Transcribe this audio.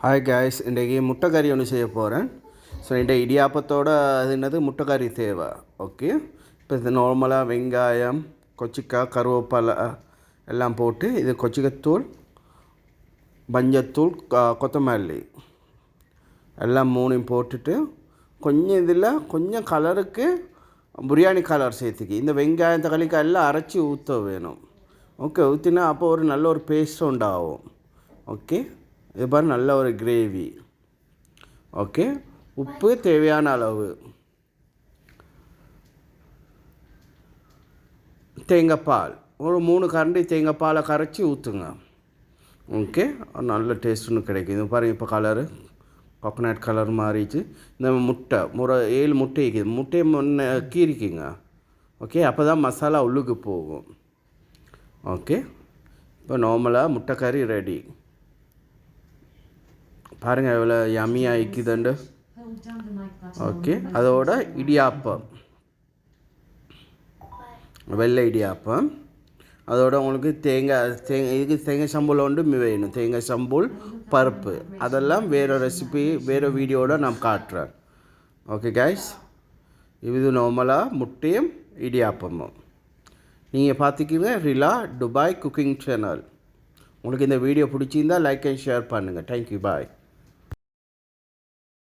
Hi guys, இன்றைக்கி முட்டை கறி ஒன்று செய்ய போகிறேன். ஸோ இன்றைக்கு இடியாப்பத்தோட அது என்னது முட்டை கறி தேவை. ஓகே, இப்போ இது நார்மலாக வெங்காயம், கொச்சிக்காய், கருவேப்பிலை எல்லாம் போட்டு இது கொச்சிக்கத்தூள், மஞ்சத்தூள், கொத்தமல்லி எல்லாம் மூணையும் போட்டுட்டு கொஞ்சம் இதில் கொஞ்சம் கலருக்கு பிரியாணி கலர் சேர்த்துக்கி இந்த வெங்காயம் தக்காளிக்காய் எல்லாம் அரைச்சி ஊற்ற வேணும். ஓகே, ஊற்றினா அப்போ ஒரு நல்ல ஒரு பேஸ்ட் உண்டாகும். ஓகே, இது பாரு நல்ல ஒரு கிரேவி. ஓகே, உப்பு தேவையான அளவு, தேங்காய் பால் ஒரு 3 கரண்டி தேங்காய் பாலை கரைச்சி ஊற்றுங்க. ஓகே, ஒரு நல்ல டேஸ்ட் ஒன்று கிடைக்கும். இது பாருங்கள், இப்போ கலரு கோகோனட் கலர் மாறிச்சு. இந்த முட்டை 7 முட்டை இருக்குது, முட்டையை முன்ன கீரிக்குங்க. ஓகே, அப்போ தான் மசாலா உள்ளுக்கு போகும். ஓகே, இப்போ நார்மலாக முட்டை கறி ரெடி. பாருங்கள் எவ்வளோ யம்மியாக இருக்குதுண்டு. ஓகே, அதோட இடியாப்பம், வெள்ளை இடியாப்பம். அதோட உங்களுக்கு இதுக்கு தேங்காய் சம்பூல் ஒன்று வேணும். தேங்காய் சம்பூல், பருப்பு, அதெல்லாம் வேறு ரெசிபி வேறு வீடியோவில் நான் காட்டுறேன். ஓகே கைஸ், இது நார்மலாக முட்டையும் இடியாப்பமும். நீங்கள் பார்த்துக்கிங்க ரிலா துபாய் குக்கிங் சேனல். உங்களுக்கு இந்த வீடியோ பிடிச்சிருந்தால் லைக் அண்ட் ஷேர் பண்ணுங்கள். தேங்க்யூ, பாய்.